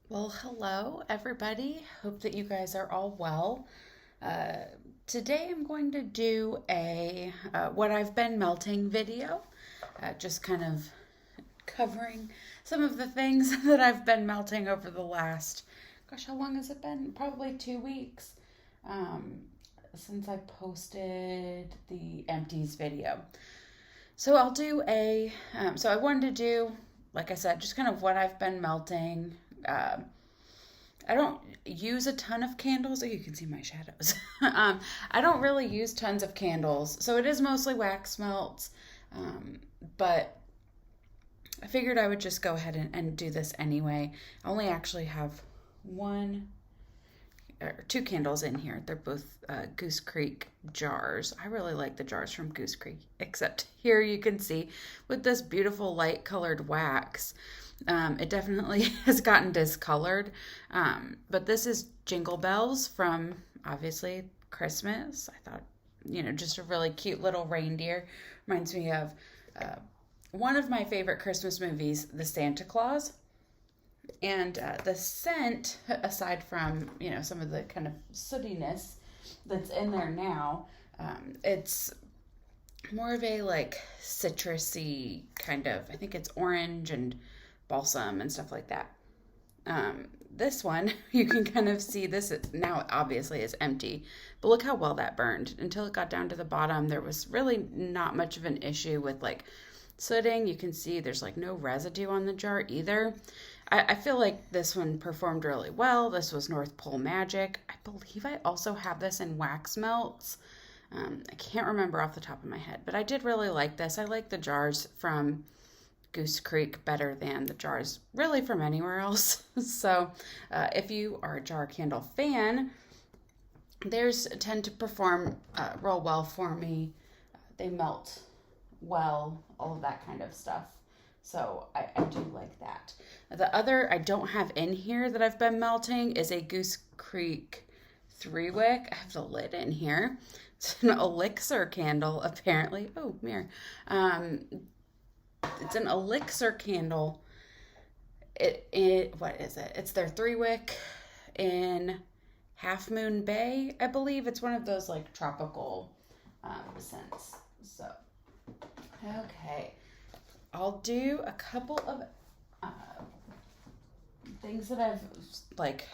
Well, hello everybody. Hope that you guys are all well. Uh, Today I'm going to do a what I've been melting video, just kind of covering some of the things that I've been melting over the last, gosh, how long has it been? Probably 2 weeks um, since I posted the empties video. So I'll do so I wanted to do, like I said, just kind of what I've been melting. Uh, I don't use a ton of candles. Oh, you can see my shadows. I don't really use tons of candles. So it is mostly wax melts. Um, but I figured I would just go ahead and do this anyway. I only actually have one or two candles in here. They're both Goose Creek jars. I really like the jars from Goose Creek, except here you can see with this beautiful light colored wax. It definitely has gotten discolored. But this is Jingle Bells from obviously Christmas. I thought, just a really cute little reindeer. Reminds me of one of my favorite Christmas movies, The Santa Claus. And the scent, aside from, some of the kind of sootiness that's in there now, it's more of a like citrusy kind of, I think it's orange and balsam and stuff like that. This one, you can kind of see this now obviously is empty, but look how well that burned. Until it got down to the bottom, there was really not much of an issue with like sooting. You can see there's like no residue on the jar either. I feel like this one performed really well. This was North Pole Magic. I believe I also have this in wax melts. I can't remember off the top of my head, but I did really like this. I like the jars from Goose Creek better than the jars really from anywhere else. So if you are a jar candle fan, theirs tend to perform real well for me. They melt well, all of that kind of stuff. So I do like that. The other I don't have in here that I've been melting is a Goose Creek 3-wick. I have the lid in here. It's an elixir candle, apparently. Oh, mirror. It's an elixir candle. What is it? It's their 3-wick in Half Moon Bay, I believe. It's one of those like tropical scents. So, okay. I'll do a couple of things that I've like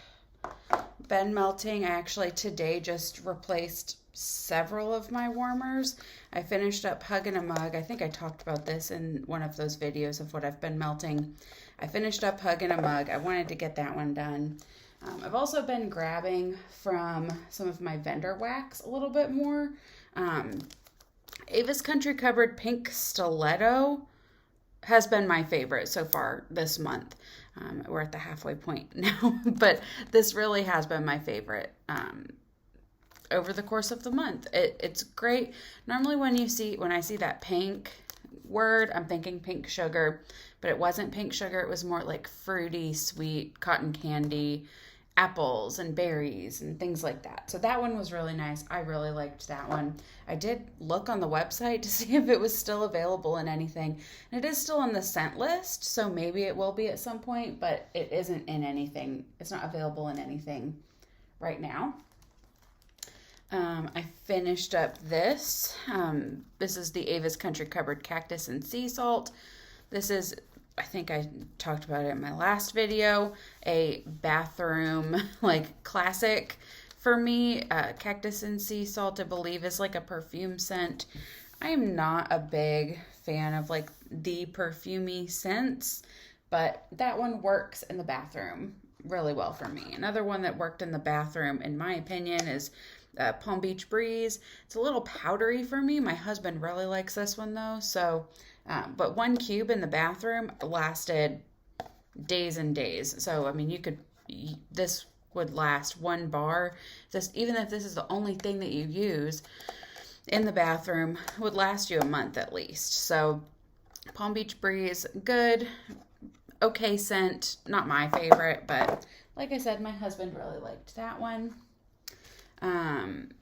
been melting. I actually today just replaced several of my warmers. I finished up Huggin' a Mug. I think I talked about this in one of those videos of what I've been melting. I finished up Huggin' a Mug. I wanted to get that one done. I've also been grabbing from some of my vendor wax a little bit more. Avis Country Cupboard Pink Stiletto has been my favorite so far this month. We're at the halfway point now, but this really has been my favorite over the course of the month. It's great. Normally when I see that pink word, I'm thinking pink sugar, but it wasn't pink sugar. It was more like fruity, sweet, cotton candy, apples and berries and things like that. So that one was really nice. I really liked that one. I did look on the website to see if it was still available in anything. And it is still on the scent list, so maybe it will be at some point, but it isn't in anything. It's not available in anything right now. I finished up this. This is the Avis Country Cupboard Cactus and Sea Salt. This is, I think I talked about it in my last video, a bathroom like classic for me. Cactus and Sea Salt, I believe, is like a perfume scent. I am not a big fan of like the perfumey scents, but that one works in the bathroom really well for me. Another one that worked in the bathroom, in my opinion, is Palm Beach Breeze. It's a little powdery for me. My husband really likes this one though, so but one cube in the bathroom lasted days and days. So, I mean, this would last one bar. Even if this is the only thing that you use in the bathroom, would last you a month at least. So, Palm Beach Breeze, good, okay scent. Not my favorite, but like I said, my husband really liked that one.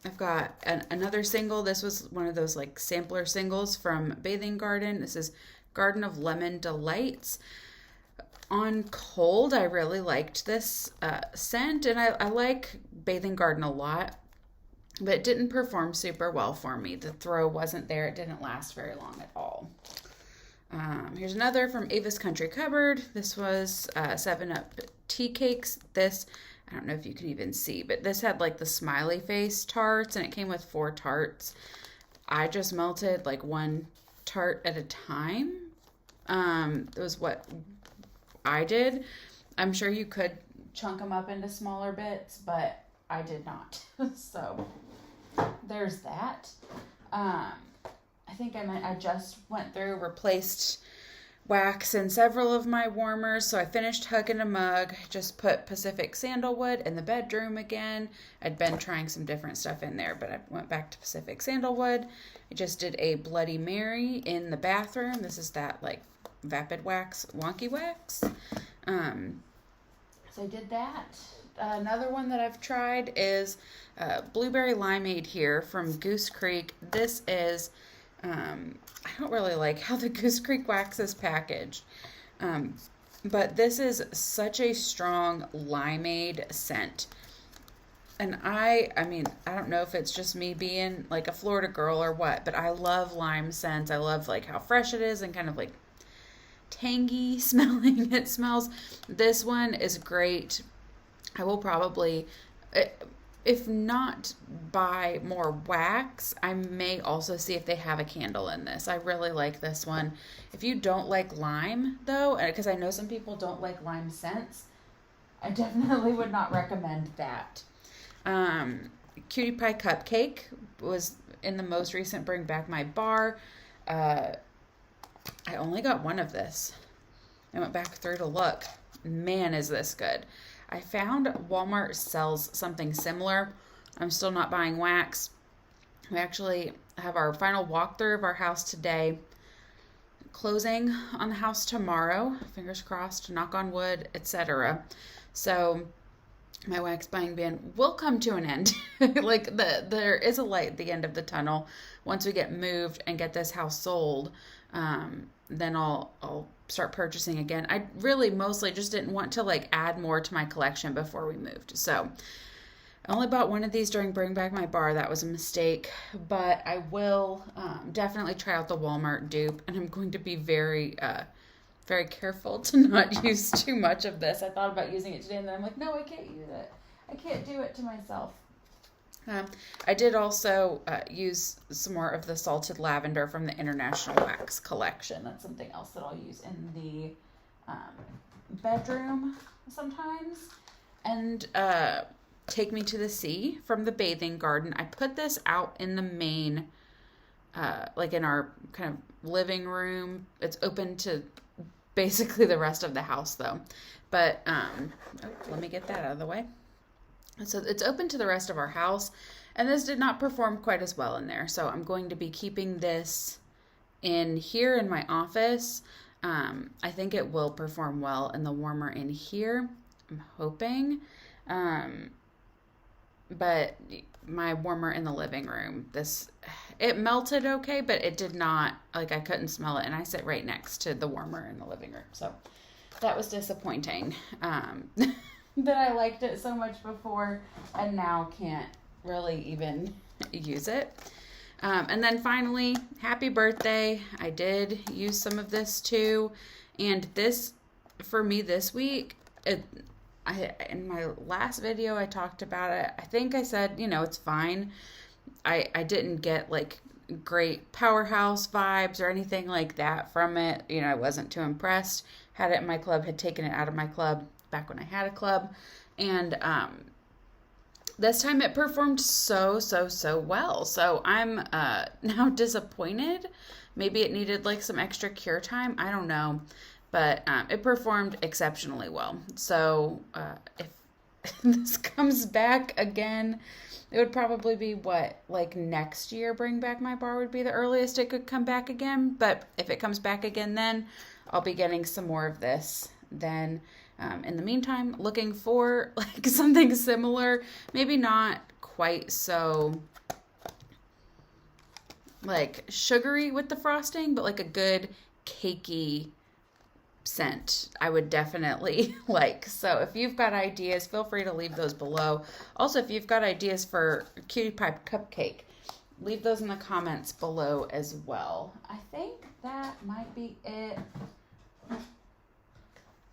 I've got another single. This was one of those like sampler singles from Bathing Garden. This is Garden of Lemon Delights. On cold, I really liked this scent, and I like Bathing Garden a lot, but it didn't perform super well for me. The throw wasn't there. It didn't last very long at all. Here's another from Avis Country Cupboard. This was 7-Up tea cakes. This, I don't know if you can even see, but this had like the smiley face tarts, and it came with 4 tarts. I just melted like 1 tart at a time. It was what I did. I'm sure you could chunk them up into smaller bits, but I did not. So there's that. I think I just went through, replaced wax in several of my warmers. So I finished hugging a mug, just put Pacific Sandalwood in the bedroom again. I'd been trying some different stuff in there, but I went back to Pacific Sandalwood. I just did a Bloody Mary in the bathroom. This is that like Vapid Wax, wonky wax. So I did that. Another one that I've tried is Blueberry Limeade here from Goose Creek. This is, I don't really like how the Goose Creek wax is packaged, but this is such a strong limeade scent. And I mean, I don't know if it's just me being like a Florida girl or what, but I love lime scents. I love like how fresh it is and kind of like tangy smelling it smells. This one is great. I will probably, if not buy more wax, I may also see if they have a candle in this. I really like this one. If you don't like lime though, because I know some people don't like lime scents, I definitely would not recommend that. Cutie Pie Cupcake was in the most recent Bring Back My Bar. I only got 1 of this. I went back through to look. Man, is this good. I found Walmart sells something similar. I'm still not buying wax. We actually have our final walkthrough of our house today. Closing on the house tomorrow. Fingers crossed, knock on wood, etc. So my wax buying ban will come to an end. Like there is a light at the end of the tunnel. Once we get moved and get this house sold, then I'll start purchasing again. I really mostly just didn't want to like add more to my collection before we moved. So I only bought 1 of these during Bring Back My Bar. That was a mistake, but I will definitely try out the Walmart dupe, and I'm going to be very careful to not use too much of this. I thought about using it today, and then I'm like, no, I can't use it. I can't do it to myself. I did also use some more of the salted lavender from the International Wax collection. That's something else that I'll use in the bedroom sometimes. And Take Me to the Sea from the Bathing Garden. I put this out in the main, like in our kind of living room. It's open to basically the rest of the house though. But let me get that out of the way. So it's open to the rest of our house, and this did not perform quite as well in there. So I'm going to be keeping this in here in my office. I think it will perform well in the warmer in here. I'm hoping. But my warmer in the living room, it melted okay, but it did not, like I couldn't smell it. And I sit right next to the warmer in the living room. So that was disappointing. That I liked it so much before and now can't really even use it. And then finally, happy birthday. I did use some of this too. And this, for me this week, in my last video I talked about it. I think I said, it's fine. I didn't get like great powerhouse vibes or anything like that from it. I wasn't too impressed. Had it in my club, had taken it out of my club back when I had a club, and this time it performed so well. So I'm now disappointed. Maybe it needed like some extra cure time. I don't know, but it performed exceptionally well. So if this comes back again, it would probably be like next year Bring Back My Bar would be the earliest it could come back again. But if it comes back again, then I'll be getting some more of this then. In the meantime, looking for like something similar, maybe not quite so like sugary with the frosting, but like a good cakey scent I would definitely like. So if you've got ideas, feel free to leave those below. Also, if you've got ideas for Cutie Pie Cupcake, leave those in the comments below as well. I think that might be it.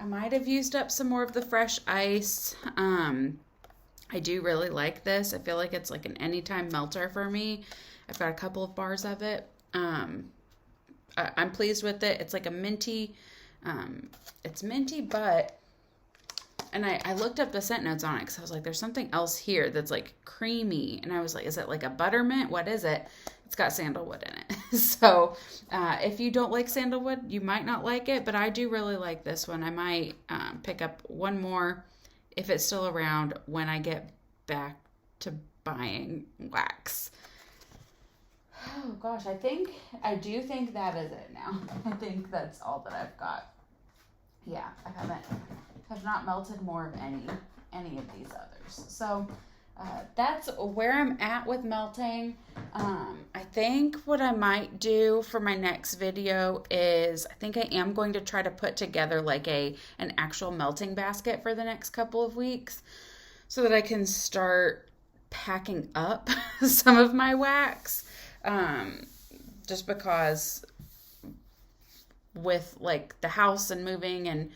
I might have used up some more of the fresh ice. I do really like this. I feel like it's like an anytime melter for me. I've got a couple of bars of it. I'm pleased with it. It's like a minty, it's minty, but, and I looked up the scent notes on it because I was like, there's something else here that's like creamy. And I was like, is it like a buttermint? What is it? It's got sandalwood in it. So if you don't like sandalwood, you might not like it, but I do really like this one. I might pick up one more if it's still around when I get back to buying wax. Oh gosh, I do think that is it now. I think that's all that I've got. Yeah, have not melted more of any of these others. So that's where I'm at with melting. I think what I might do for my next video is I think I am going to try to put together like an actual melting basket for the next couple of weeks so that I can start packing up some of my wax. Just because with like the house and moving and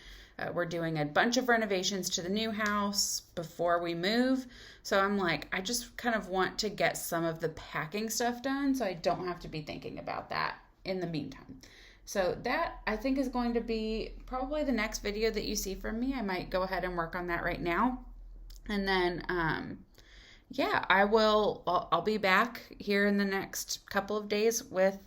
we're doing a bunch of renovations to the new house before we move. So I'm like, I just kind of want to get some of the packing stuff done so I don't have to be thinking about that in the meantime. So that I think is going to be probably the next video that you see from me. I might go ahead and work on that right now. And then, yeah, I'll be back here in the next couple of days with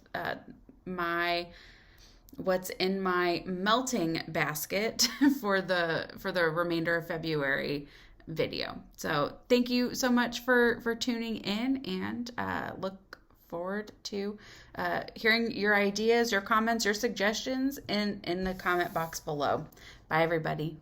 what's in my melting basket for the remainder of February video. So thank you so much for tuning in, and look forward to hearing your ideas, your comments, your suggestions in the comment box below. Bye everybody.